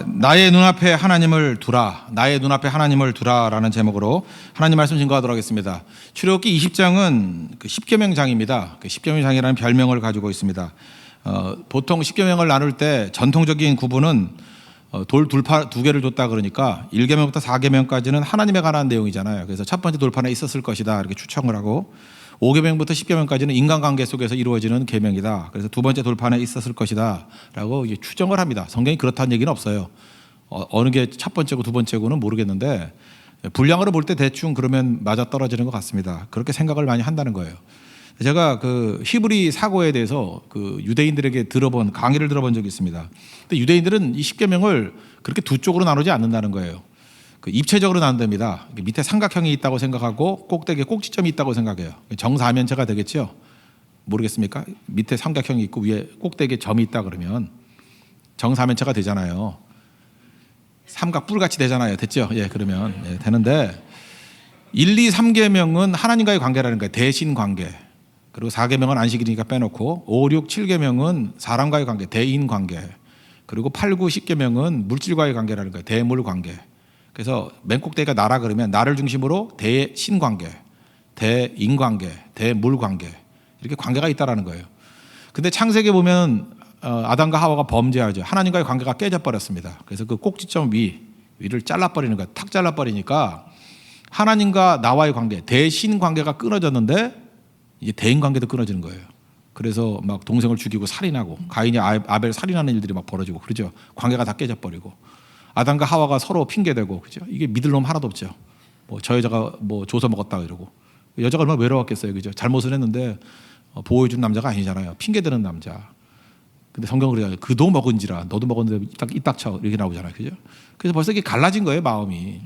나의 눈앞에 하나님을 두라, 나의 눈앞에 하나님을 두라라는 제목으로 하나님 말씀 증거하도록 하겠습니다. 출애굽기 20장은 그 십계명장입니다. 그 십계명장이라는 별명을 가지고 있습니다. 보통 십계명을 나눌 때 전통적인 구분은 돌 둘파 두 개를 줬다 그러니까 1계명부터 4계명까지는 하나님에 관한 내용이잖아요. 그래서 첫 번째 돌판에 있었을 것이다 이렇게 추정을 하고 5계명부터 10계명까지는 인간관계 속에서 이루어지는 계명이다. 그래서 두 번째 돌판에 있었을 것이다 라고 추정을 합니다. 성경이 그렇다는 얘기는 없어요. 어느 게 첫 번째고 두 번째고는 모르겠는데 분량으로 볼 때 대충 그러면 맞아 떨어지는 것 같습니다. 그렇게 생각을 많이 한다는 거예요. 제가 그 히브리 사고에 대해서 그 유대인들에게 강의를 들어본 적이 있습니다. 근데 유대인들은 이 십계명을 그렇게 두 쪽으로 나누지 않는다는 거예요. 그 입체적으로 나눈답니다. 밑에 삼각형이 있다고 생각하고 꼭대기에 꼭지점이 있다고 생각해요. 정사면체가 되겠죠? 모르겠습니까? 밑에 삼각형이 있고 위에 꼭대기에 점이 있다 그러면 정사면체가 되잖아요. 삼각뿔같이 되잖아요. 됐죠? 예, 그러면 되는데 1, 2, 3계명은 하나님과의 관계라는 거예요. 대신 관계. 그리고 4계명은 안식일이니까 빼놓고 5, 6, 7계명은 사람과의 관계, 대인 관계. 그리고 8, 9, 10계명은 물질과의 관계라는 거예요. 대물 관계. 그래서 맨 꼭대기가 나라 그러면 나를 중심으로 대신 관계, 대인 관계, 대물 관계 이렇게 관계가 있다라는 거예요. 근데 창세기에 보면 아담과 하와가 범죄하죠. 하나님과의 관계가 깨져버렸습니다. 그래서 그 꼭지점 위를 잘라버리는 거예요. 탁 잘라버리니까 하나님과 나와의 관계, 대신 관계가 끊어졌는데 이제 대인 관계도 끊어지는 거예요. 그래서 막 동생을 죽이고 살인하고 가인이 아벨 살인하는 일들이 막 벌어지고 그러죠. 관계가 다 깨져버리고 아담과 하와가 서로 핑계대고 그죠. 이게 믿을 놈 하나도 없죠. 저 여자가 조서 먹었다 이러고 여자가 얼마나 외로웠겠어요, 그죠. 잘못을 했는데 보호해준 남자가 아니잖아요. 핑계대는 남자. 근데 성경은 그래요. 그도 먹은지라 너도 먹었는데 입 닥쳐 이렇게 나오잖아요, 그죠. 그래서 벌써 이게 갈라진 거예요, 마음이.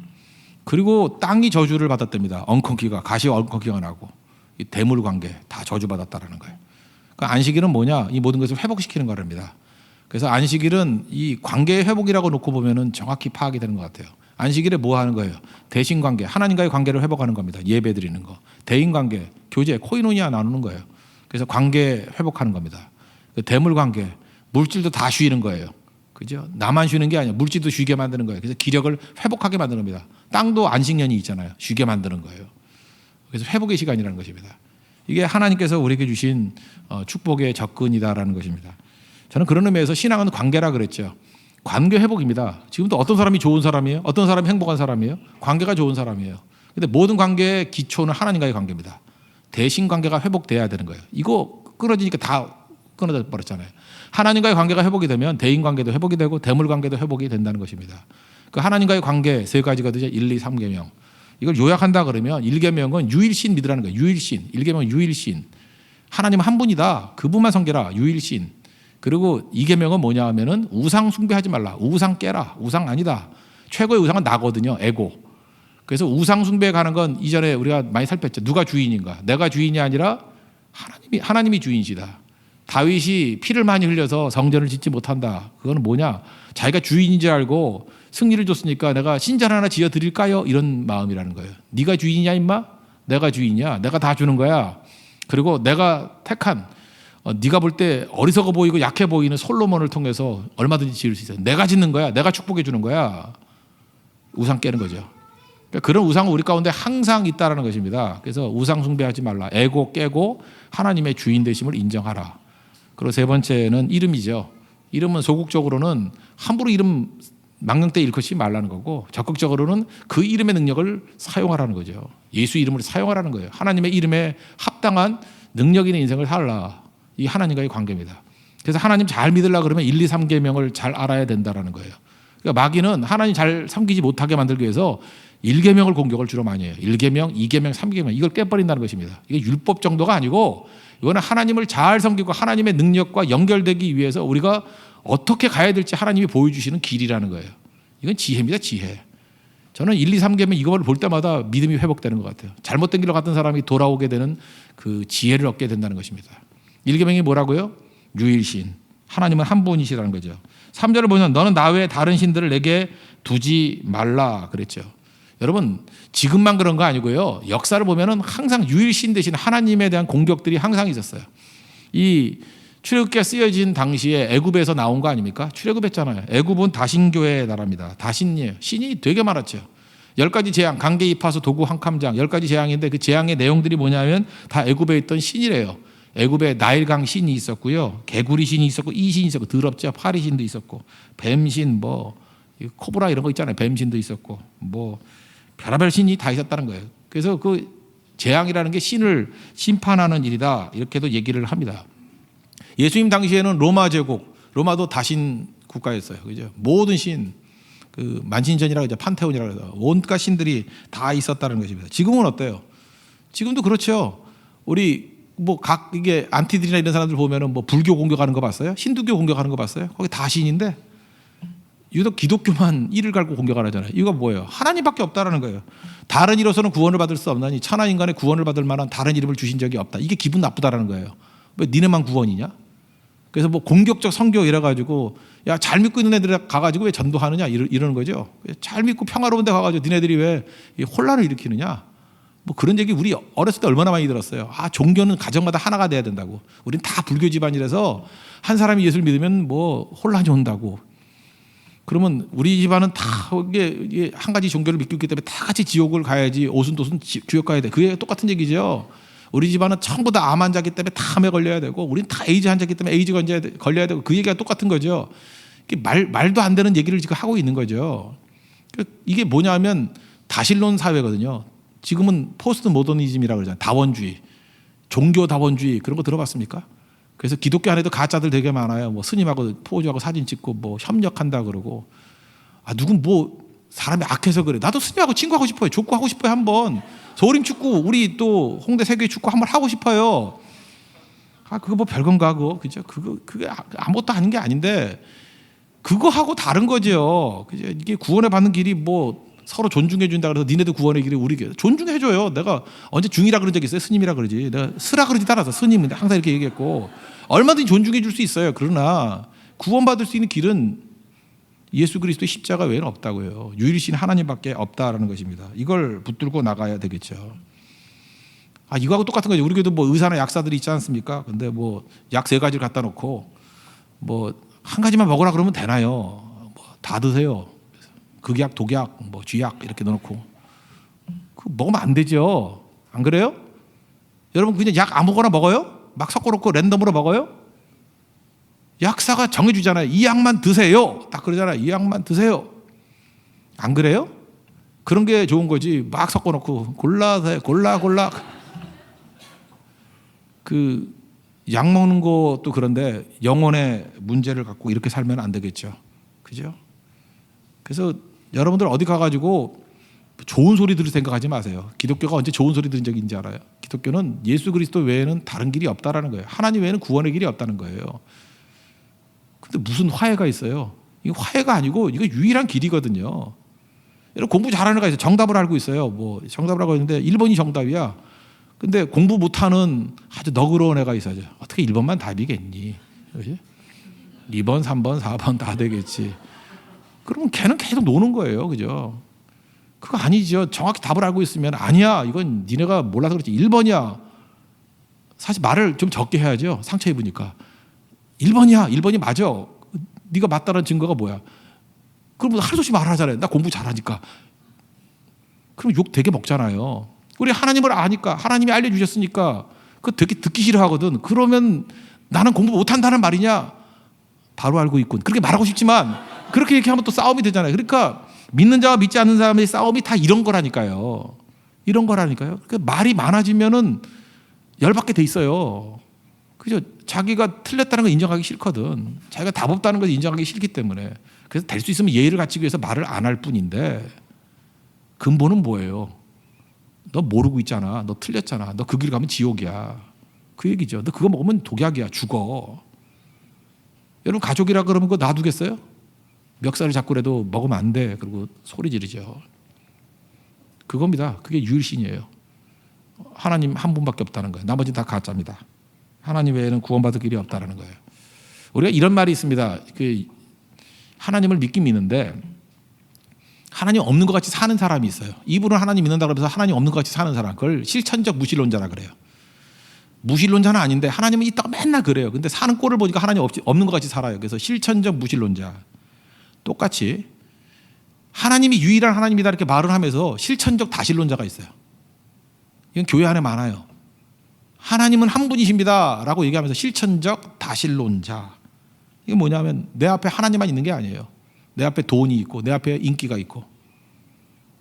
그리고 땅이 저주를 받았답니다. 엉겅퀴가 가시 엉겅퀴가 나고 이 대물 관계 다 저주받았다라는 거예요. 그러니까 안식일은 뭐냐? 이 모든 것을 회복시키는 거랍니다. 그래서 안식일은 이 관계의 회복이라고 놓고 보면은 정확히 파악이 되는 것 같아요. 안식일에 뭐 하는 거예요? 대신 관계, 하나님과의 관계를 회복하는 겁니다. 예배 드리는 거. 대인 관계, 교제, 코이노니아 나누는 거예요. 그래서 관계 회복하는 겁니다. 대물 관계, 물질도 다 쉬는 거예요. 그죠? 나만 쉬는 게 아니라 물질도 쉬게 만드는 거예요. 그래서 기력을 회복하게 만드는 겁니다. 땅도 안식년이 있잖아요. 쉬게 만드는 거예요. 그래서 회복의 시간이라는 것입니다. 이게 하나님께서 우리에게 주신 축복의 접근이다라는 것입니다. 저는 그런 의미에서 신앙은 관계라 그랬죠. 관계 회복입니다. 지금도 어떤 사람이 좋은 사람이에요? 어떤 사람이 행복한 사람이에요? 관계가 좋은 사람이에요. 근데 모든 관계의 기초는 하나님과의 관계입니다. 대신 관계가 회복돼야 되는 거예요. 이거 끊어지니까 다 끊어져 버렸잖아요. 하나님과의 관계가 회복이 되면 대인 관계도 회복이 되고 대물 관계도 회복이 된다는 것입니다. 그 하나님과의 관계 세 가지거든요. 1, 2, 3계명. 이걸 요약한다 그러면 1계명은 유일신 믿으라는 거예요. 유일신. 1계명은 유일신. 하나님은 한 분이다. 그분만 섬기라. 유일신. 그리고 2계명은 뭐냐 하면은 우상 숭배하지 말라. 우상 깨라. 우상 아니다. 최고의 우상은 나거든요. 에고. 그래서 우상 숭배에 가는 건 이전에 우리가 많이 살폈죠. 누가 주인인가? 내가 주인이 아니라 하나님이 주인이시다. 다윗이 피를 많이 흘려서 성전을 짓지 못한다. 그거는 뭐냐? 자기가 주인인 줄 알고 승리를 줬으니까 내가 신전 하나 지어 드릴까요? 이런 마음이라는 거예요. 네가 주인이냐 임마? 내가 주인이야. 내가 다 주는 거야. 그리고 내가 택한 네가 볼 때 어리석어 보이고 약해 보이는 솔로몬을 통해서 얼마든지 지을 수 있어요. 내가 짓는 거야. 내가 축복해 주는 거야. 우상 깨는 거죠. 그러니까 그런 우상은 우리 가운데 항상 있다라는 것입니다. 그래서 우상 숭배하지 말라. 에고 깨고 하나님의 주인 되심을 인정하라. 그리고 세 번째는 이름이죠. 이름은 소극적으로는 함부로 이름 망령때 일컫지 말라는 거고 적극적으로는 그 이름의 능력을 사용하라는 거죠. 예수 이름을 사용하라는 거예요. 하나님의 이름에 합당한 능력 있는 인생을 살라. 이 하나님과의 관계입니다. 그래서 하나님 잘 믿으려고 그러면 1, 2, 3계명을 잘 알아야 된다는 거예요. 그러니까 마귀는 하나님 잘 섬기지 못하게 만들기 위해서 1계명을 공격을 주로 많이 해요. 1계명, 2계명, 3계명 이걸 깨버린다는 것입니다. 이게 율법 정도가 아니고 이거는 하나님을 잘 섬기고 하나님의 능력과 연결되기 위해서 우리가 어떻게 가야 될지 하나님이 보여주시는 길이라는 거예요. 이건 지혜입니다. 지혜. 저는 1, 2, 3계명 이걸 볼 때마다 믿음이 회복되는 것 같아요. 잘못된 길로 갔던 사람이 돌아오게 되는 그 지혜를 얻게 된다는 것입니다. 1계명이 뭐라고요? 유일신. 하나님은 한 분이시라는 거죠. 3절을 보면 너는 나 외에 다른 신들을 내게 두지 말라 그랬죠. 여러분 지금만 그런 거 아니고요. 역사를 보면은 항상 유일신 대신 하나님에 대한 공격들이 항상 있었어요. 이 출애굽기가 쓰여진 당시에 애굽에서 나온 거 아닙니까? 출애굽했잖아요. 애굽은 다신교의 나라입니다. 다신이에요. 신이 되게 많았죠. 10가지 재앙, 강계 이파수 도구 한캄장 10가지 재앙인데 그 재앙의 내용들이 뭐냐면 다 애굽에 있던 신이래요. 애굽에 나일강 신이 있었고요. 개구리 신이 있었고 이신이 있었고 더럽죠. 파리 신도 있었고 뱀신 뭐 코브라 이런 거 있잖아요. 뱀신도 있었고 뭐 별의별 신이 다 있었다는 거예요. 그래서 그 재앙이라는 게 신을 심판하는 일이다 이렇게도 얘기를 합니다. 예수님 당시에는 로마 제국, 로마도 다신 국가였어요. 그죠? 모든 신, 그 만신전이라고 하죠. 판테온이라고 해서 온갖 신들이 다 있었다는 것입니다. 지금은 어때요? 지금도 그렇죠. 우리 뭐 각 이게 안티들이나 이런 사람들 보면은 뭐 불교 공격하는 거 봤어요? 힌두교 공격하는 거 봤어요? 거기 다 신인데 유독 기독교만 이를 갈고 공격 안 하잖아요. 이거 뭐예요? 하나님밖에 없다라는 거예요. 다른 이로서는 구원을 받을 수 없나니 천하 인간의 구원을 받을 만한 다른 이름을 주신 적이 없다. 이게 기분 나쁘다라는 거예요. 왜 니네만 구원이냐? 그래서 뭐 공격적 성교 이래 가지고 야, 잘 믿고 있는 애들 가가지고 왜 전도하느냐 이러는 거죠. 잘 믿고 평화로운 데 가가지고 니네들이 왜 혼란을 일으키느냐? 뭐 그런 얘기 우리 어렸을 때 얼마나 많이 들었어요. 아, 종교는 가정마다 하나가 돼야 된다고. 우린 다 불교 집안이라서 한 사람이 예수를 믿으면 뭐 혼란이 온다고. 그러면 우리 집안은 다 이게 한 가지 종교를 믿고 있기 때문에 다 같이 지옥을 가야지 오순도순 지옥 가야 돼. 그게 똑같은 얘기죠. 우리 집안은 전부 다 암 환자기 때문에 다 암에 걸려야 되고 우린 다 에이즈 환자기 때문에 에이즈 걸려야 되고 그 얘기가 똑같은 거죠. 말도 안 되는 얘기를 지금 하고 있는 거죠. 이게 뭐냐면 다신론 사회거든요. 지금은 포스트 모더니즘이라고 그러잖아요. 다원주의, 종교 다원주의 그런 거 들어봤습니까? 그래서 기독교 안에도 가짜들 되게 많아요. 뭐 스님하고 포즈하고 사진 찍고 뭐 협력한다 그러고 아 누군 뭐 사람이 악해서 그래. 나도 스님하고 친구하고 싶어요. 족구하고 싶어요. 한번 소림 축구 우리 또 홍대 세계 축구 한번 하고 싶어요. 아 그거 뭐 별건가 그거 그죠? 그게 아무것도 아닌 게 아닌데 그거 하고 다른 거죠. 그죠? 이게 구원을 받는 길이 뭐 서로 존중해 준다 그래서 니네도 구원의 길이 우리 존중해 줘요. 내가 언제 중이라 그런 적 있어요? 스님이라 그러지. 내가 스라 그러지 않아서 스님은 항상 이렇게 얘기했고 얼마든지 존중해 줄 수 있어요. 그러나 구원받을 수 있는 길은 예수 그리스도의 십자가 외에는 없다고요. 유일신 하나님밖에 없다라는 것입니다. 이걸 붙들고 나가야 되겠죠. 아 이거하고 똑같은 거죠. 우리 교도 뭐 의사나 약사들이 있지 않습니까? 근데 뭐 약 3가지를 갖다 놓고 뭐 한 가지만 먹으라 그러면 되나요? 뭐 다 드세요. 극약, 독약, 뭐 쥐약 이렇게 넣어놓고 그 먹으면 안 되죠. 안 그래요? 여러분 그냥 약 아무거나 먹어요? 막 섞어놓고 랜덤으로 먹어요? 약사가 정해주잖아요. 이 약만 드세요. 딱 그러잖아요. 이 약만 드세요. 안 그래요? 그런 게 좋은 거지. 막 섞어놓고 골라. 그 약 먹는 것도 그런데 영혼의 문제를 갖고 이렇게 살면 안 되겠죠. 그죠? 그래서 여러분들 어디 가가지고 좋은 소리 들을 생각하지 마세요. 기독교가 언제 좋은 소리 들은 적이 있는지 알아요? 기독교는 예수 그리스도 외에는 다른 길이 없다라는 거예요. 하나님 외에는 구원의 길이 없다는 거예요. 근데 무슨 화해가 있어요? 이거 화해가 아니고 이거 유일한 길이거든요. 여러분 공부 잘하는 애가 있어요. 정답을 알고 있어요. 뭐 정답을 알고 있는데 1번이 정답이야. 근데 공부 못하는 아주 너그러운 애가 있어요. 어떻게 1번만 답이겠니? 그렇지? 2번, 3번, 4번 다 되겠지. 그러면 걔는 계속 노는 거예요. 그죠? 그거 아니죠. 정확히 답을 알고 있으면 아니야. 이건 니네가 몰라서 그렇지. 1번이야. 사실 말을 좀 적게 해야죠. 상처 입으니까. 1번이야. 1번이 맞아. 네가 맞다는 증거가 뭐야? 그러면 하루 없이 말하잖아요. 나 공부 잘하니까. 그럼 욕 되게 먹잖아요. 우리 하나님을 아니까 하나님이 알려주셨으니까 그거 되게 듣기 싫어하거든. 그러면 나는 공부 못한다는 말이냐? 바로 알고 있군. 그렇게 말하고 싶지만 그렇게 얘기하면 또 싸움이 되잖아요. 그러니까 믿는 자와 믿지 않는 사람의 싸움이 다 이런 거라니까요. 이런 거라니까요. 그러니까 말이 많아지면은 열받게 돼 있어요. 그죠? 자기가 틀렸다는 걸 인정하기 싫거든. 자기가 답 없다는 걸 인정하기 싫기 때문에. 그래서 될 수 있으면 예의를 갖추기 위해서 말을 안 할 뿐인데 근본은 뭐예요? 너 모르고 있잖아. 너 틀렸잖아. 너 그 길 가면 지옥이야. 그 얘기죠. 너 그거 먹으면 독약이야. 죽어. 여러분 가족이라 그러면 그거 놔두겠어요? 멱살을 잡고라도 먹으면 안 돼. 그리고 소리 지르죠. 그겁니다. 그게 유일신이에요. 하나님 한 분밖에 없다는 거예요. 나머지는 다 가짜입니다. 하나님 외에는 구원받을 길이 없다는 거예요. 우리가 이런 말이 있습니다. 하나님을 믿긴 믿는데 하나님 없는 것 같이 사는 사람이 있어요. 이분은 하나님 믿는다고 해서 하나님 없는 것 같이 사는 사람. 그걸 실천적 무신론자라 그래요. 무신론자는 아닌데 하나님은 있다고 맨날 그래요. 근데 사는 꼴을 보니까 하나님 없는 것 같이 살아요. 그래서 실천적 무신론자. 똑같이 하나님이 유일한 하나님이다 이렇게 말을 하면서 실천적 다신론자가 있어요. 이건 교회 안에 많아요. 하나님은 한 분이십니다 라고 얘기하면서 실천적 다신론자. 이게 뭐냐면 내 앞에 하나님만 있는 게 아니에요. 내 앞에 돈이 있고 내 앞에 인기가 있고.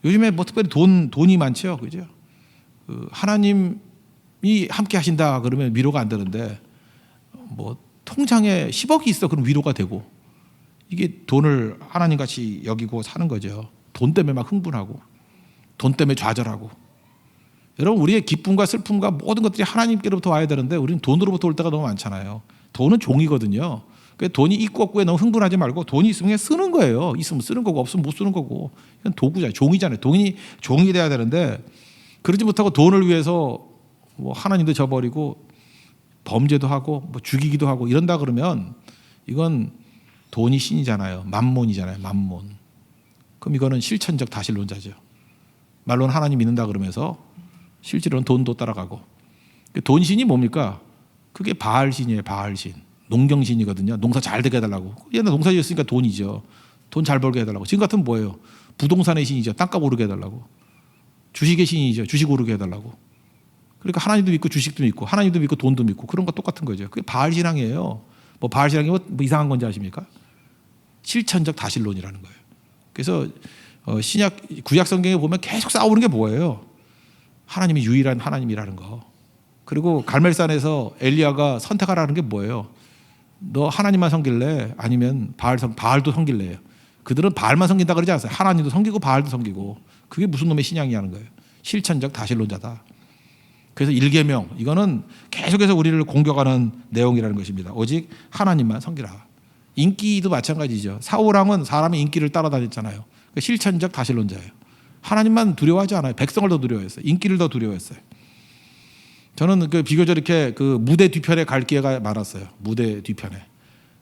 요즘에 뭐 특별히 돈이 많죠. 그죠? 하나님이 함께 하신다 그러면 위로가 안 되는데 뭐 통장에 10억이 있어 그럼 위로가 되고, 이게 돈을 하나님같이 여기고 사는 거죠. 돈 때문에 막 흥분하고 돈 때문에 좌절하고. 여러분, 우리의 기쁨과 슬픔과 모든 것들이 하나님께로부터 와야 되는데 우리는 돈으로부터 올 때가 너무 많잖아요. 돈은 종이거든요. 그러니까 돈이 있고 없고에 너무 흥분하지 말고 돈이 있으면 그냥 쓰는 거예요. 있으면 쓰는 거고 없으면 못 쓰는 거고. 이건 도구잖아요. 종이잖아요. 돈이 종이 돼야 되는데 그러지 못하고 돈을 위해서 뭐 하나님도 저버리고 범죄도 하고 뭐 죽이기도 하고 이런다 그러면 이건 돈이 신이잖아요. 맘몬이잖아요. 맘몬. 그럼 이거는 실천적 다신론자죠. 말로는 하나님 믿는다 그러면서 실제로는 돈도 따라가고. 돈신이 뭡니까? 그게 바알신이에요. 바알신. 농경신이거든요. 농사 잘 되게 해달라고. 옛날 농사 지었으니까 돈이죠. 돈 잘 벌게 해달라고. 지금 같으면 뭐예요? 부동산의 신이죠. 땅값 오르게 해달라고. 주식의 신이죠. 주식 오르게 해달라고. 그러니까 하나님도 믿고 주식도 믿고 하나님도 믿고 돈도 믿고 그런 거 똑같은 거죠. 그게 바알신앙이에요. 뭐 바알신앙이 뭐 이상한 건지 아십니까? 실천적 다신론이라는 거예요. 그래서 신약 구약 성경에 보면 계속 싸우는 게 뭐예요? 하나님이 유일한 하나님이라는 거. 그리고 갈멜산에서 엘리야가 선택하라는 게 뭐예요? 너 하나님만 섬길래 아니면 바알도 섬길래요. 그들은 바알만 섬긴다 그러지 않았어요. 하나님도 섬기고 바알도 섬기고. 그게 무슨 놈의 신앙이냐는 거예요. 실천적 다신론자다. 그래서 1계명, 이거는 계속해서 우리를 공격하는 내용이라는 것입니다. 오직 하나님만 섬기라. 인기도 마찬가지죠. 사울왕은 사람의 인기를 따라다녔잖아요. 그러니까 실천적 다신론자예요. 하나님만 두려워하지 않아요. 백성을 더 두려워했어요. 인기를 더 두려워했어요. 저는 비교적 이렇게 무대 뒤편에 갈 기회가 많았어요. 무대 뒤편에.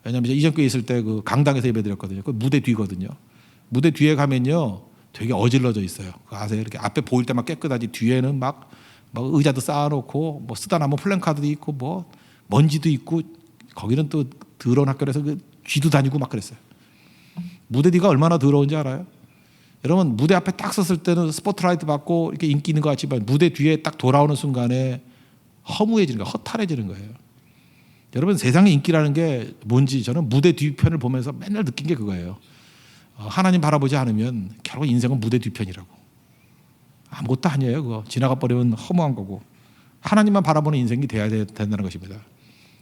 왜냐하면 이전교회 있을 때 강당에서 예배드렸거든요. 그 무대 뒤거든요. 무대 뒤에 가면요 되게 어질러져 있어요. 아세요? 이렇게 앞에 보일 때만 깨끗하지 뒤에는 막 의자도 쌓아놓고 뭐 쓰다 남은 플랜카드도 있고 뭐 먼지도 있고, 거기는 또 더러운 학교라서 쥐도 다니고 막 그랬어요. 무대 뒤가 얼마나 더러운지 알아요? 여러분, 무대 앞에 딱 섰을 때는 스포트라이트 받고 이렇게 인기 있는 것 같지만 무대 뒤에 딱 돌아오는 순간에 허무해지는 거예요. 허탈해지는 거예요. 여러분, 세상의 인기라는 게 뭔지 저는 무대 뒤편을 보면서 맨날 느낀 게 그거예요. 하나님 바라보지 않으면 결국 인생은 무대 뒤편이라고. 아무것도 아니에요. 그거 지나가 버리면 허무한 거고, 하나님만 바라보는 인생이 돼야 된다는 것입니다.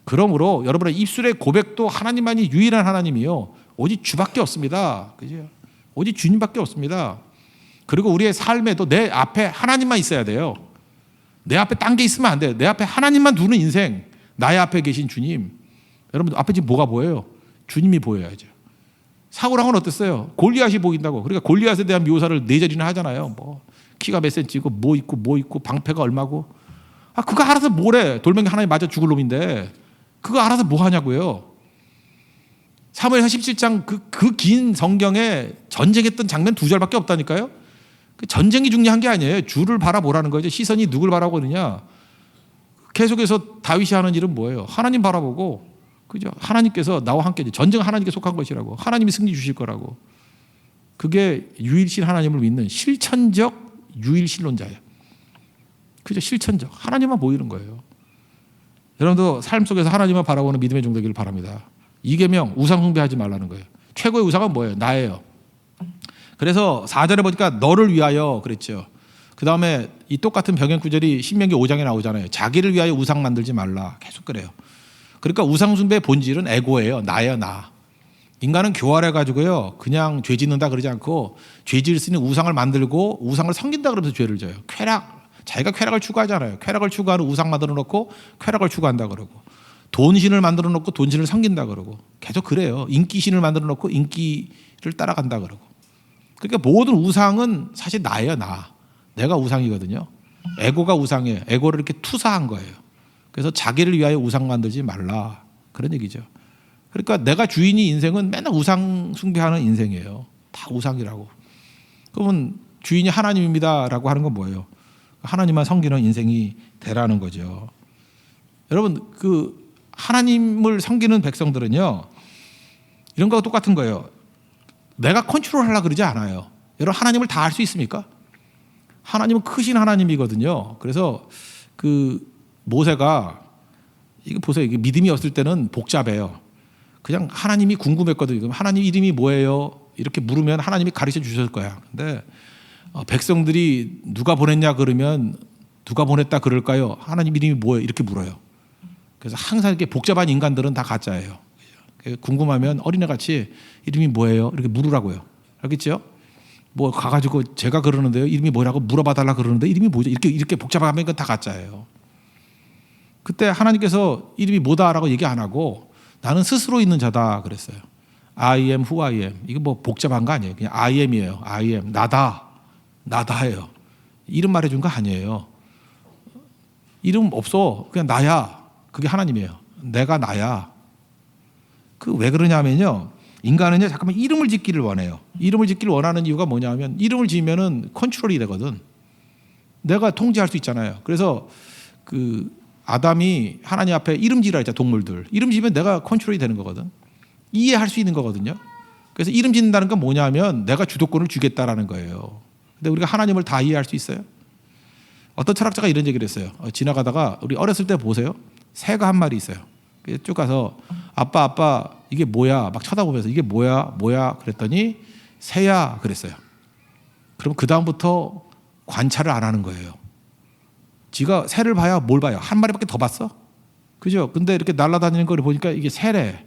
그러므로 여러분의 입술의 고백도 하나님만이 유일한 하나님이요, 오직 주밖에 없습니다. 그죠? 오직 주님밖에 없습니다. 그리고 우리의 삶에도 내 앞에 하나님만 있어야 돼요. 내 앞에 딴 게 있으면 안 돼요. 내 앞에 하나님만 두는 인생, 나의 앞에 계신 주님. 여러분, 앞에 지금 뭐가 보여요? 주님이 보여야죠. 사울왕은 어땠어요? 골리앗이 보인다고. 그러니까 골리앗에 대한 묘사를 4절이나 하잖아요. 뭐 키가 몇 센치고 뭐 있고 방패가 얼마고. 그거 알아서 뭐래? 돌멩이 하나에 맞아 죽을 놈인데 그거 알아서 뭐 하냐고요. 사무엘하 17장 그 긴 성경에 전쟁했던 장면 2절밖에 없다니까요. 전쟁이 중요한 게 아니에요. 주를 바라보라는 거죠. 시선이 누굴 바라보느냐. 계속해서 다윗이 하는 일은 뭐예요? 하나님 바라보고, 그죠? 하나님께서 나와 함께, 전쟁은 하나님께 속한 것이라고, 하나님이 승리 주실 거라고. 그게 유일신 하나님을 믿는 실천적 유일신론자예요. 그죠? 실천적 하나님만 보이는 거예요. 여러분도 삶 속에서 하나님만 바라보는 믿음의 종 되기를 바랍니다. 2계명, 우상 숭배하지 말라는 거예요. 최고의 우상은 뭐예요? 나예요. 그래서 4절에 보니까 너를 위하여 그랬죠. 그 다음에 이 똑같은 병행 구절이 신명기 5장에 나오잖아요. 자기를 위하여 우상 만들지 말라. 계속 그래요. 그러니까 우상 숭배의 본질은 에고예요. 나예요, 나. 인간은 교활해가지고요, 그냥 죄 짓는다 그러지 않고 죄 지을 수 있는 우상을 만들고 우상을 섬긴다 그러면서 죄를 져요. 자기가 쾌락을 추구하잖아요. 쾌락을 추구하는 우상 만들어 놓고 쾌락을 추구한다 그러고, 돈신을 만들어 놓고 돈신을 섬긴다 그러고, 계속 그래요. 인기신을 만들어 놓고 인기를 따라간다 그러고. 그러니까 모든 우상은 사실 나예요, 나. 내가 우상이거든요. 에고가 우상이에요. 에고를 이렇게 투사한 거예요. 그래서 자기를 위하여 우상 만들지 말라, 그런 얘기죠. 그러니까 내가 주인이 인생은 맨날 우상 숭배하는 인생이에요. 다 우상이라고. 그러면 주인이 하나님입니다라고 하는 건 뭐예요? 하나님만 섬기는 인생이 되라는 거죠. 여러분 그 하나님을 섬기는 백성들은요 이런 거와 똑같은 거예요. 내가 컨트롤하려고 그러지 않아요. 여러분 하나님을 다 할 수 있습니까? 하나님은 크신 하나님이거든요. 그래서 그 모세가 이거 보세요. 이게 믿음이 없을 때는 복잡해요. 그냥 하나님이 궁금했거든요. 그럼 하나님 이름이 뭐예요? 이렇게 물으면 하나님이 가르쳐 주실 거야. 근데 백성들이 누가 보냈냐 그러면 누가 보냈다 그럴까요? 하나님 이름이 뭐예요? 이렇게 물어요. 그래서 항상 이렇게 복잡한 인간들은 다 가짜예요. 궁금하면 어린애같이 이름이 뭐예요? 이렇게 물으라고요. 알겠죠? 뭐 가가지고 제가 그러는데요. 이름이 뭐라고 물어봐달라 그러는데 이름이 뭐죠? 이렇게 복잡하면 이건 다 가짜예요. 그때 하나님께서 이름이 뭐다라고 얘기 안 하고 나는 스스로 있는 자다 그랬어요. I am who I am. 이거 뭐 복잡한 거 아니에요. 그냥 I am이에요. I am. 나다예요. 이름 말해준 거 아니에요. 이름 없어. 그냥 나야. 그게 하나님이에요. 내가 나야. 그 왜 그러냐면요. 인간은요, 잠깐만 이름을 짓기를 원해요. 이름을 짓기를 원하는 이유가 뭐냐면 이름을 지으면은 컨트롤이 되거든. 내가 통제할 수 있잖아요. 그래서 그 아담이 하나님 앞에 이름 지으라 했잖아, 동물들. 이름 지으면 내가 컨트롤이 되는 거거든. 이해할 수 있는 거거든요. 그래서 이름 짓는다는 건 뭐냐면 내가 주도권을 주겠다라는 거예요. 근데 우리가 하나님을 다 이해할 수 있어요? 어떤 철학자가 이런 얘기를 했어요. 지나가다가 우리 어렸을 때 보세요. 새가 한 마리 있어요. 쭉 가서 아빠 이게 뭐야 막 쳐다보면서 이게 뭐야 그랬더니 새야 그랬어요. 그럼 그 다음부터 관찰을 안 하는 거예요. 지가 새를 봐야 뭘 봐요? 한 마리밖에 더 봤어? 그죠? 근데 이렇게 날아다니는 걸 보니까 이게 새래.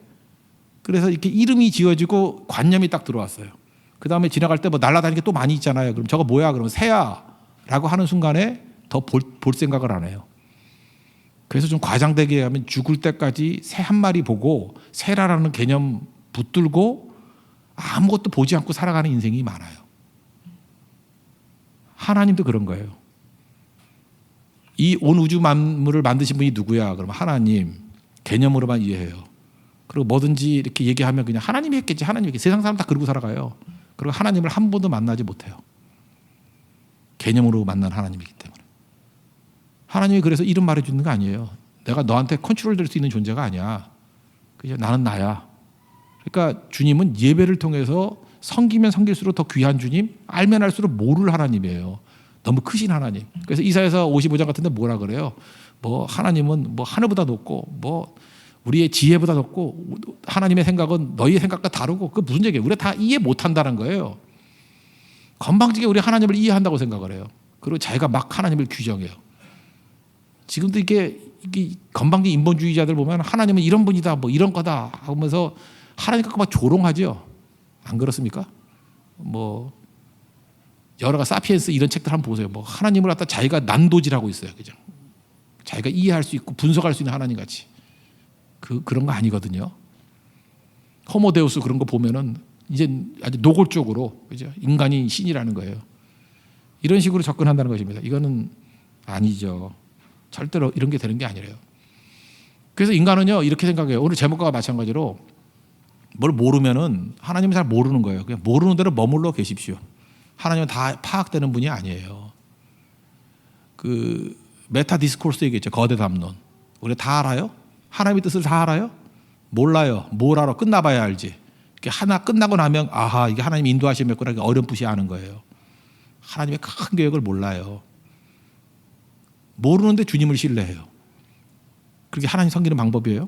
그래서 이렇게 이름이 지어지고 관념이 딱 들어왔어요. 그 다음에 지나갈 때 뭐 날아다니는 게 또 많이 있잖아요. 그럼 저거 뭐야? 그러면 새야라고 하는 순간에 더 볼 생각을 안 해요. 그래서 좀 과장되게 하면 죽을 때까지 새 한 마리 보고 새라라는 개념 붙들고 아무것도 보지 않고 살아가는 인생이 많아요. 하나님도 그런 거예요. 이 온 우주 만물을 만드신 분이 누구야? 그러면 하나님 개념으로만 이해해요. 그리고 뭐든지 이렇게 얘기하면 그냥 하나님이 했겠지. 하나님이 했겠지. 세상 사람 다 그러고 살아가요. 그리고 하나님을 한 번도 만나지 못해요. 개념으로 만난 하나님이기 때문에. 하나님이 그래서 이름 말해주는 거 아니에요. 내가 너한테 컨트롤 될 수 있는 존재가 아니야. 그죠? 나는 나야. 그러니까 주님은 예배를 통해서 섬기면 섬길수록 더 귀한 주님, 알면 알수록 모를 하나님이에요. 너무 크신 하나님. 그래서 이사야서 55장 같은 데 뭐라 그래요? 뭐 하나님은 뭐 하늘보다 높고 뭐 우리의 지혜보다 높고 하나님의 생각은 너희의 생각과 다르고 그 무슨 얘기예요? 우리가 다 이해 못한다는 거예요. 건방지게 우리 하나님을 이해한다고 생각을 해요. 그리고 자기가 막 하나님을 규정해요. 지금도 이게 건방진 인본주의자들 보면 하나님은 이런 분이다 뭐 이런 거다 하면서 하나님 갖고 막 조롱하죠. 안 그렇습니까? 뭐 여러 가지 사피엔스 이런 책들 한번 보세요. 뭐 하나님을 갖다 자기가 난도질하고 있어요. 그죠? 자기가 이해할 수 있고 분석할 수 있는 하나님 같이. 그런 거 아니거든요. 호모데우스 그런 거 보면은 이제 아주 노골적으로 그죠? 인간이 신이라는 거예요. 이런 식으로 접근한다는 것입니다. 이거는 아니죠. 절대로 이런 게 되는 게 아니래요. 그래서 인간은요 이렇게 생각해요. 오늘 제목과 마찬가지로 뭘 모르면은 하나님은 잘 모르는 거예요. 그냥 모르는 대로 머물러 계십시오. 하나님은 다 파악되는 분이 아니에요. 그 메타 디스코스 얘기했죠. 거대 담론. 우리 다 알아요? 하나님의 뜻을 다 알아요? 몰라요. 뭘 알아? 끝나봐야 알지. 하나 끝나고 나면 아하 이게 하나님 인도하심이었구나 어렴풋이 아는 거예요. 하나님의 큰 계획을 몰라요. 모르는데 주님을 신뢰해요. 그렇게 하나님 섬기는 방법이에요.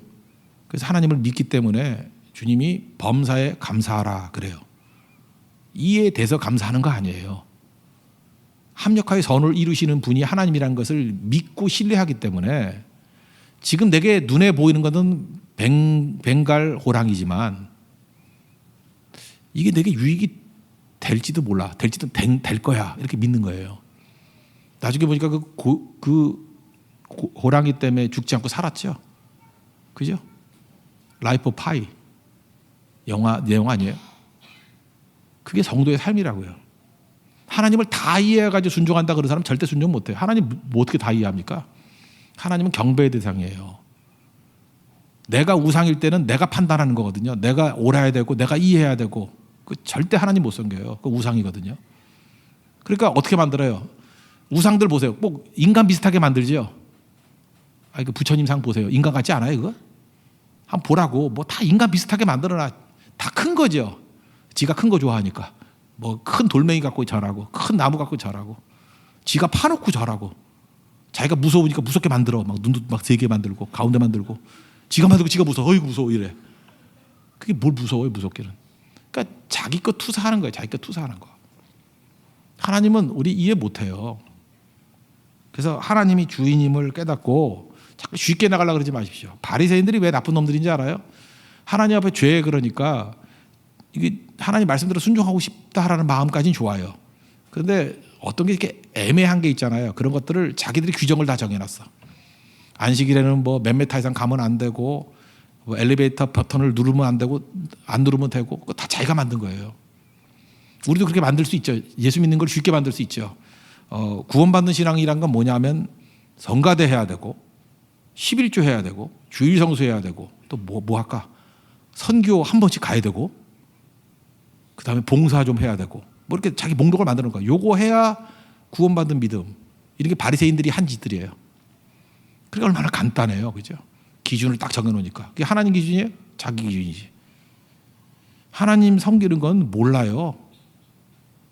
그래서 하나님을 믿기 때문에 주님이 범사에 감사하라 그래요. 이에 대해서 감사하는 거 아니에요. 합력하여 선을 이루시는 분이 하나님이라는 것을 믿고 신뢰하기 때문에 지금 내게 눈에 보이는 것은 벵갈 호랑이지만 이게 내게 유익이 될지도 몰라. 될지도 될 거야. 이렇게 믿는 거예요. 나중에 보니까 그 호랑이 때문에 죽지 않고 살았죠. 그죠? 라이프 오브 파이. 내용 아니에요? 그게 성도의 삶이라고요. 하나님을 다 이해해가지고 순종한다 그런 사람 절대 순종 못해요. 하나님 뭐 어떻게 다 이해합니까? 하나님은 경배의 대상이에요. 내가 우상일 때는 내가 판단하는 거거든요. 내가 옳아야 되고 내가 이해해야 되고 그 절대 하나님 못 섬겨요. 그 우상이거든요. 그러니까 어떻게 만들어요? 우상들 보세요. 꼭 인간 비슷하게 만들죠. 그 부처님 상 보세요. 인간 같지 않아요, 그거? 한번 보라고. 뭐 다 인간 비슷하게 만들어놔. 다 큰 거죠. 지가 큰 거 좋아하니까. 뭐 큰 돌멩이 갖고 절하고, 큰 나무 갖고 절하고, 지가 파놓고 절하고, 자기가 무서우니까 무섭게 만들어. 막 눈도 막 3개 만들고, 가운데 만들고, 지가 만들고 지가 무서워. 어이구 무서워 이래. 그게 뭘 무서워요, 무섭게는. 그러니까 자기 거 투사하는 거예요. 자기 거 투사하는 거. 하나님은 우리 이해 못해요. 그래서 하나님이 주인임을 깨닫고 자꾸 쉽게 나가려고 그러지 마십시오. 바리새인들이 왜 나쁜 놈들인지 알아요? 하나님 앞에 죄 그러니까 이게 하나님 말씀대로 순종하고 싶다라는 마음까지는 좋아요. 그런데 어떤 게 이렇게 애매한 게 있잖아요. 그런 것들을 자기들이 규정을 다 정해놨어. 안식일에는 뭐 몇 미터 이상 가면 안 되고, 뭐 엘리베이터 버튼을 누르면 안 되고, 안 누르면 되고, 그거 다 자기가 만든 거예요. 우리도 그렇게 만들 수 있죠. 예수 믿는 걸 쉽게 만들 수 있죠. 구원받는 신앙이란 건 뭐냐면 성가대 해야 되고, 11조 해야 되고, 주일 성수해야 되고, 또 뭐 할까? 선교 한 번씩 가야 되고, 그 다음에 봉사 좀 해야 되고, 뭐 이렇게 자기 목록을 만드는 거야. 요거 해야 구원받는 믿음. 이런 게 바리새인들이 한 짓들이에요. 그러니까 얼마나 간단해요, 그죠? 기준을 딱 정해놓으니까. 그게 하나님 기준이에요? 자기 기준이지. 하나님 섬기는 건 몰라요.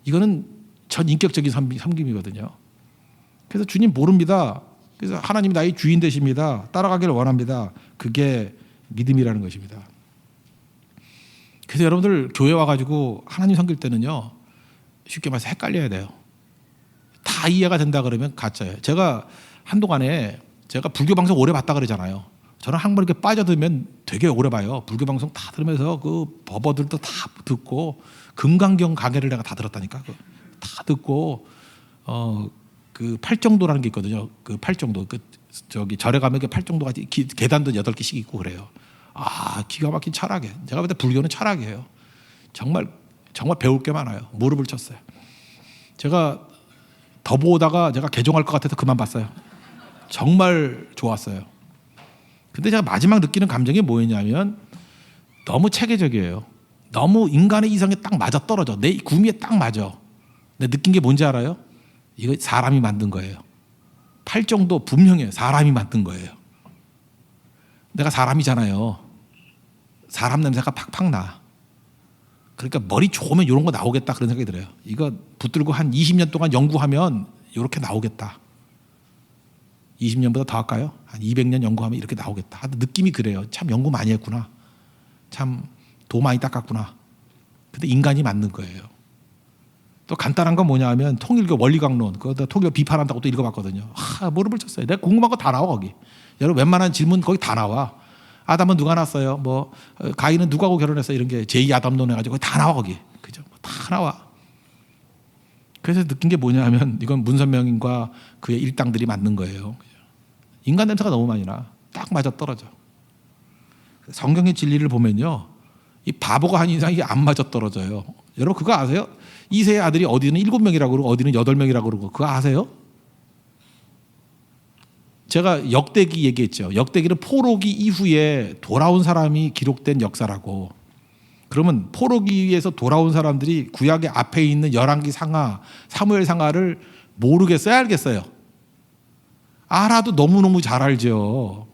이거는 전 인격적인 섬김이거든요. 그래서 주님 모릅니다. 그래서 하나님이 나의 주인 되십니다. 따라가기를 원합니다. 그게 믿음이라는 것입니다. 그래서 여러분들 교회 와가지고 하나님 섬길 때는요, 쉽게 말해서 헷갈려야 돼요. 다 이해가 된다 그러면 가짜예요. 제가 한동안에 제가 불교 방송 오래 봤다 그러잖아요. 저는 한번 이렇게 빠져들면 되게 오래 봐요. 불교 방송 다 들으면서 그 법어들도 다 듣고, 금강경 강해를 내가 다 들었다니까. 다 듣고, 그 팔정도라는 게 있거든요. 그 팔정도, 저기 절에 가면 그 팔정도가 계단도 8개씩 있고 그래요. 기가 막힌 철학이에요. 제가 볼 때 불교는 철학이에요. 정말 배울 게 많아요. 무릎을 쳤어요. 제가 더 보다가 제가 개종할 것 같아서 그만 봤어요. 정말 좋았어요. 근데 제가 마지막 느끼는 감정이 뭐였냐면 너무 체계적이에요. 너무 인간의 이성에 딱 맞아떨어져. 내 구미에 딱 맞아. 근데 느낀 게 뭔지 알아요? 이거 사람이 만든 거예요. 팔정도 분명해요. 사람이 만든 거예요. 내가 사람이잖아요. 사람 냄새가 팍팍 나. 그러니까 머리 좋으면 이런 거 나오겠다 그런 생각이 들어요. 이거 붙들고 한 20년 동안 연구하면 이렇게 나오겠다. 20년보다 더 할까요? 한 200년 연구하면 이렇게 나오겠다. 느낌이 그래요. 참 연구 많이 했구나. 참 도 많이 닦았구나. 근데 인간이 만든 거예요. 또 간단한 건 뭐냐 하면 통일교 원리강론, 그거 통일교 비판한다고 또 읽어봤거든요. 무릎을 쳤어요. 내가 궁금한 거 다 나와 거기. 여러분 웬만한 질문 거기 다 나와. 아담은 누가 낳았어요? 뭐 가인은 누구하고 결혼했어? 이런 게 제2아담론 해가지고 다 나와 거기. 그죠? 다 나와. 그래서 느낀 게 뭐냐 하면 이건 문선명인과 그의 일당들이 만든 거예요. 인간 냄새가 너무 많이 나. 딱 맞아 떨어져. 성경의 진리를 보면요, 이 바보가 한 인상 이게 안 맞아 떨어져요. 여러분 그거 아세요? 이세의 아들이 어디는 7명이라고 그러고 어디는 8명이라고 그러고 그거 아세요? 제가 역대기 얘기했죠. 역대기는 포로기 이후에 돌아온 사람이 기록된 역사라고. 그러면 포로기에서 돌아온 사람들이 구약의 앞에 있는 열왕기 상하, 사무엘 상하를 모르겠어요? 알겠어요? 알아도 너무너무 잘 알죠.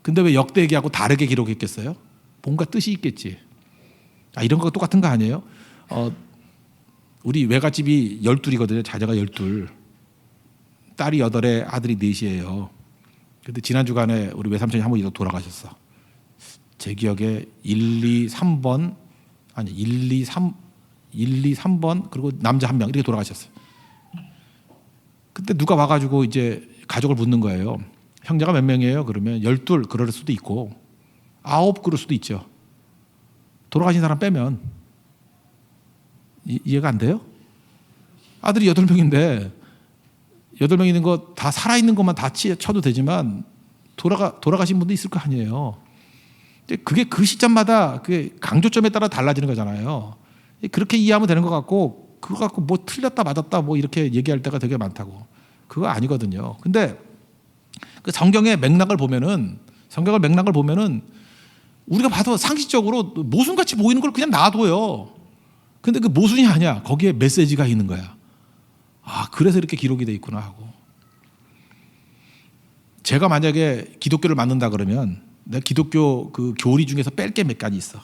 근데 왜 역대기하고 다르게 기록했겠어요? 뭔가 뜻이 있겠지. 이런 거 똑같은 거 아니에요? 우리 외갓집이 12이거든요. 자녀가 12. 딸이 8에 아들이 4이에요. 근데 지난 주간에 우리 외삼촌이 한 번 돌아가셨어. 제 기억에 1, 2, 3번 아니 1, 2, 3번 그리고 남자 1명 이렇게 돌아가셨어요. 그때 누가 와가지고 이제 가족을 묻는 거예요. 형제가 몇 명이에요? 그러면 12 그럴 수도 있고 9 그럴 수도 있죠. 돌아가신 사람 빼면 이해가 안 돼요? 아들이 8명인데 8명 있는 거 다 살아있는 것만 다 쳐도 되지만 돌아가신 분도 있을 거 아니에요. 근데 그게 그 시점마다 그게 강조점에 따라 달라지는 거잖아요. 그렇게 이해하면 되는 것 같고 그거 갖고 뭐 틀렸다 맞았다 뭐 이렇게 얘기할 때가 되게 많다고. 그거 아니거든요. 근데 그 성경의 맥락을 보면은 우리가 봐도 상식적으로 모순같이 보이는 걸 그냥 놔둬요. 근데 그 모순이 아니야. 거기에 메시지가 있는 거야. 그래서 이렇게 기록이 돼 있구나 하고. 제가 만약에 기독교를 만든다 그러면 내가 기독교 그 교리 중에서 뺄 게 몇 가지 있어.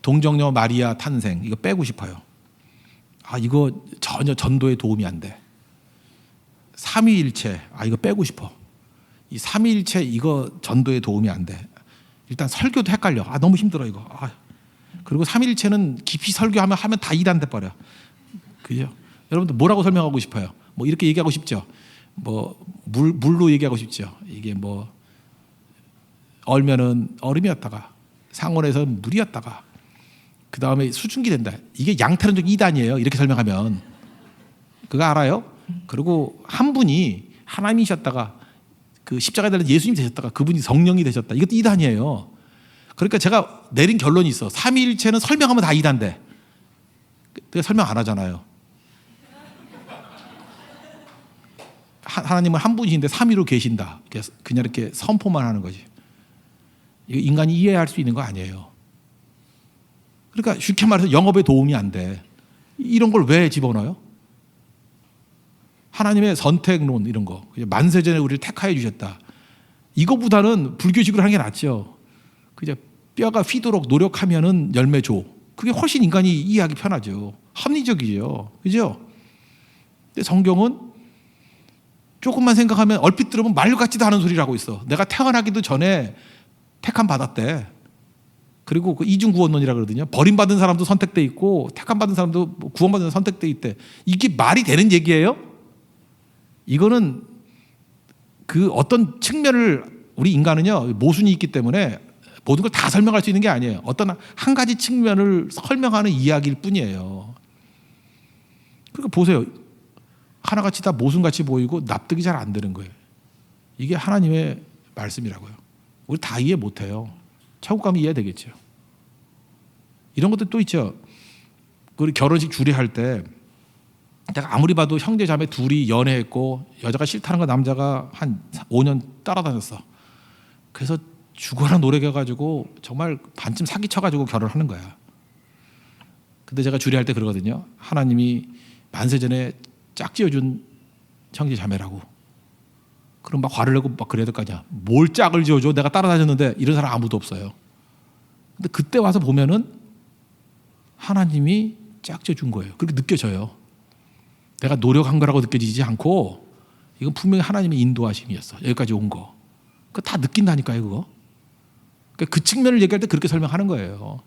동정녀 마리아 탄생 이거 빼고 싶어요. 이거 전혀 전도에 도움이 안 돼. 삼위일체 이거 빼고 싶어. 이 삼위일체 이거 전도에 도움이 안 돼. 일단 설교도 헷갈려. 너무 힘들어 이거. 그리고 삼위일체는 깊이 설교하면 다 이단 돼 버려. 그죠? 여러분들 뭐라고 설명하고 싶어요? 뭐 이렇게 얘기하고 싶죠. 뭐 물로 얘기하고 싶죠. 이게 뭐 얼면은 얼음이었다가 상온에서 물이었다가 그 다음에 수증기 된다. 이게 양태론적 이단이에요. 이렇게 설명하면 그거 알아요? 그리고 한 분이 하나님이셨다가 그 십자가에 달린 예수님이 되셨다가 그분이 성령이 되셨다. 이것도 이단이에요. 그러니까 제가 내린 결론이 있어. 삼위일체는 설명하면 다 이단돼. 내가 설명 안 하잖아요. 하나님은 한 분이신데 삼위로 계신다. 그냥 이렇게 선포만 하는 거지. 이거 인간이 이해할 수 있는 거 아니에요. 그러니까 쉽게 말해서 영업에 도움이 안 돼. 이런 걸 왜 집어넣어요? 하나님의 선택론 이런 거. 만세전에 우리를 택하여 주셨다. 이거보다는 불교식으로 하는 게 낫죠. 그냥 뼈가 휘도록 노력하면은 열매 줘. 그게 훨씬 인간이 이해하기 편하죠. 합리적이죠. 그죠? 근데 성경은 조금만 생각하면 얼핏 들으면 말 같지도 않은 소리를 하고 있어. 내가 태어나기도 전에 택함 받았대. 그리고 그 이중구원론이라 그러거든요. 버림받은 사람도 선택돼 있고 택함 받은 사람도 구원받은 사람도 선택돼 있대. 이게 말이 되는 얘기예요? 이거는 그 어떤 측면을 우리 인간은요 모순이 있기 때문에 모든 걸 다 설명할 수 있는 게 아니에요. 어떤 한 가지 측면을 설명하는 이야기일 뿐이에요. 그러니까 보세요. 하나같이 다 모순같이 보이고 납득이 잘 안 되는 거예요. 이게 하나님의 말씀이라고요. 우리 다 이해 못해요. 천국 가면 이해되겠죠. 이런 것도 또 있죠. 우리 결혼식 주례할 때 내가 아무리 봐도 형제 자매 둘이 연애했고 여자가 싫다는 거 남자가 한 5년 따라다녔어. 그래서 죽어라 노력해가지고 정말 반쯤 사기쳐가지고 결혼하는 거야. 근데 제가 주례할 때 그러거든요. 하나님이 만세전에 짝지어준 형제 자매라고. 그럼 막 화를 내고 막 그래야 될 거 아니야. 뭘 짝을 지어줘? 내가 따라다녔는데 이런 사람 아무도 없어요. 근데 그때 와서 보면은 하나님이 짝지어준 거예요. 그렇게 느껴져요. 내가 노력한 거라고 느껴지지 않고 이건 분명히 하나님의 인도하심이었어. 여기까지 온 거. 그거 다 느낀다니까요, 그거. 그러니까 그 측면을 얘기할 때 그렇게 설명하는 거예요.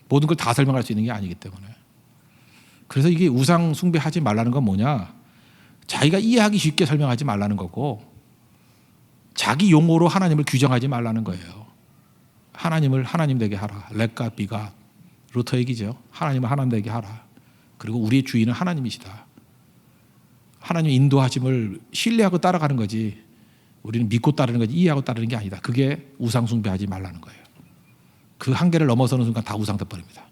모든 걸 다 설명할 수 있는 게 아니기 때문에. 그래서 이게 우상 숭배하지 말라는 건 뭐냐? 자기가 이해하기 쉽게 설명하지 말라는 거고 자기 용어로 하나님을 규정하지 말라는 거예요. 하나님을 하나님 되게 하라. 렛가 비가 루터 얘기죠. 하나님을 하나님 되게 하라. 그리고 우리의 주인은 하나님이시다. 하나님 인도하심을 신뢰하고 따라가는 거지 우리는 믿고 따르는 거지 이해하고 따르는 게 아니다. 그게 우상 숭배하지 말라는 거예요. 그 한계를 넘어서는 순간 다 우상 돼버립니다.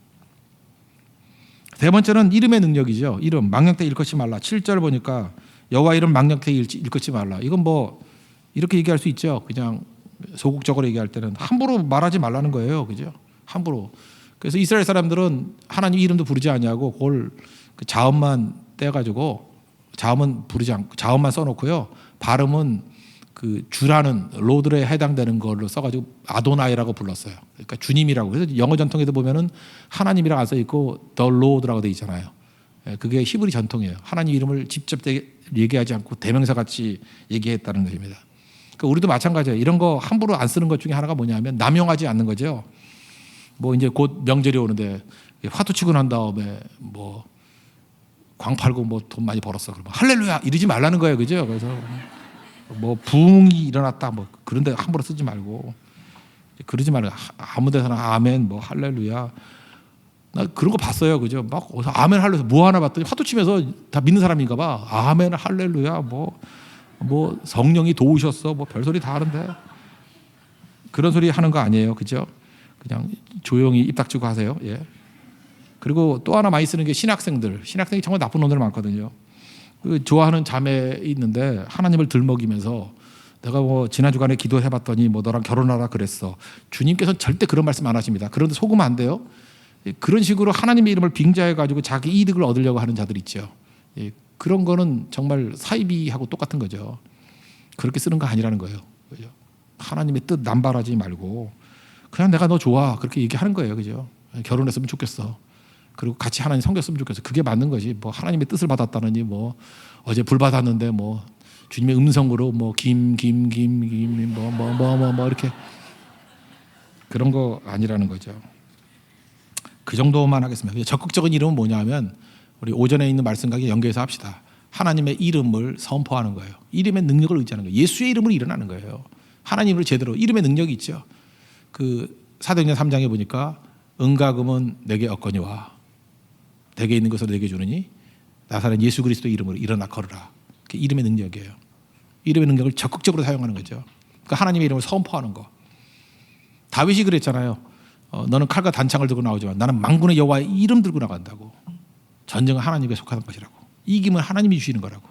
세 번째는 이름의 능력이죠. 이름 망령되이 일컫지 말라. 7절 보니까 여호와 이름 망령되이 일컫지 말라. 이건 뭐 이렇게 얘기할 수 있죠. 그냥 소극적으로 얘기할 때는 함부로 말하지 말라는 거예요. 그죠? 함부로. 그래서 이스라엘 사람들은 하나님 이름도 부르지 않냐고 그걸 그 자음만 떼가지고 자음은 부르지 않고 자음만 써놓고요. 발음은 그 주라는 로드에 해당되는 걸로 써가지고 아도나이라고 불렀어요. 그러니까 주님이라고. 그래서 영어 전통에도 보면은 하나님이라고 안 써 있고 the Lord라고 돼 있잖아요. 그게 히브리 전통이에요. 하나님 이름을 직접 얘기하지 않고 대명사 같이 얘기했다는 것입니다. 그러니까 우리도 마찬가지예요. 이런 거 함부로 안 쓰는 것 중에 하나가 뭐냐면 남용하지 않는 거죠. 뭐 이제 곧 명절이 오는데 화투 치고 난 다음에 뭐 광 팔고 뭐 돈 많이 벌었어. 그러면 할렐루야 이러지 말라는 거예요. 그죠? 그래서 뭐 부흥이 일어났다 뭐 그런데 함부로 쓰지 말고 그러지 말고 아무 데서나 아멘 뭐 할렐루야 나 그런 거 봤어요. 그죠? 막 아멘 할렐루야 뭐 하나 봤더니 화투 치면서 다 믿는 사람인가 봐. 아멘 할렐루야 뭐 성령이 도우셨어 뭐 별소리 다 하는데 그런 소리 하는 거 아니에요. 그죠? 그냥 조용히 입 닥치고 하세요. 예. 그리고 또 하나 많이 쓰는 게 신학생이 정말 나쁜 놈들 많거든요. 그 좋아하는 자매 있는데 하나님을 들먹이면서 내가 뭐 지난 주간에 기도해봤더니 뭐 너랑 결혼하라 그랬어. 주님께서는 절대 그런 말씀 안 하십니다. 그런데 속으면 안 돼요. 그런 식으로 하나님의 이름을 빙자해가지고 자기 이득을 얻으려고 하는 자들 있죠. 그런 거는 정말 사이비하고 똑같은 거죠. 그렇게 쓰는 거 아니라는 거예요. 그죠? 하나님의 뜻 남발하지 말고 그냥 내가 너 좋아 그렇게 얘기하는 거예요. 그죠? 결혼했으면 좋겠어. 그리고 같이 하나님 섬겼으면 좋겠어. 그게 맞는 거지. 뭐 하나님의 뜻을 받았다느니 뭐 어제 불 받았는데 뭐 주님의 음성으로 뭐 뭐 이렇게 그런 거 아니라는 거죠. 그 정도만 하겠습니다. 적극적인 이름은 뭐냐면 우리 오전에 있는 말씀과 연계해서 합시다. 하나님의 이름을 선포하는 거예요. 이름의 능력을 의지하는 거예요. 예수의 이름으로 일어나는 거예요. 하나님을 제대로 이름의 능력이 있죠. 그 사도행전 3장에 보니까 은과 금은 내게 얻거니와 내게 있는 것으로 내게 주느니 나사렛 예수 그리스도 이름으로 일어나 걸으라. 그게 이름의 능력이에요. 이름의 능력을 적극적으로 사용하는 거죠. 그러니까 하나님의 이름을 선포하는 거. 다윗이 그랬잖아요. 너는 칼과 단창을 들고 나오지만 나는 만군의 여호와의 이름 들고 나간다고. 전쟁은 하나님께 속하는 것이라고. 이김은 하나님이 주시는 거라고.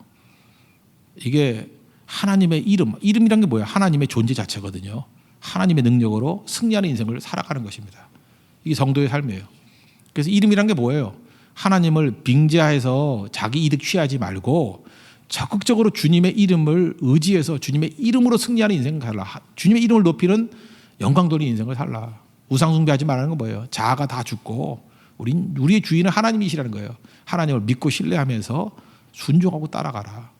이게 하나님의 이름이란 게 뭐야? 하나님의 존재 자체거든요. 하나님의 능력으로 승리하는 인생을 살아가는 것입니다. 이게 성도의 삶이에요. 그래서 이름이란 게 뭐예요? 하나님을 빙자해서 자기 이득 취하지 말고 적극적으로 주님의 이름을 의지해서 주님의 이름으로 승리하는 인생을 살라. 주님의 이름을 높이는 영광 돌리는 인생을 살라. 우상 숭배하지 말라는 건 뭐예요? 자아가 다 죽고 우리의 주인은 하나님이시라는 거예요. 하나님을 믿고 신뢰하면서 순종하고 따라가라.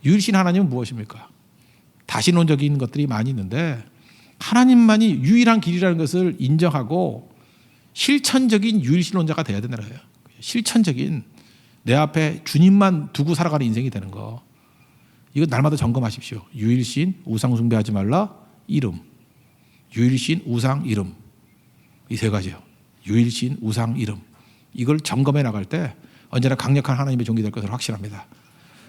유일신 하나님은 무엇입니까? 다신론적인 것들이 많이 있는데 하나님만이 유일한 길이라는 것을 인정하고 실천적인 유일신론자가 돼야 된다는 거예요. 실천적인 내 앞에 주님만 두고 살아가는 인생이 되는 거. 이거 날마다 점검하십시오. 유일신, 우상 숭배하지 말라, 이름. 유일신, 우상, 이름. 이 세 가지요. 유일신, 우상, 이름. 이걸 점검해 나갈 때 언제나 강력한 하나님의 종이 될 것을 확신합니다.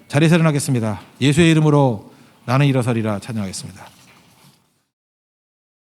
자리에서 일어나겠습니다. 예수의 이름으로 나는 일어서리라 찬양하겠습니다.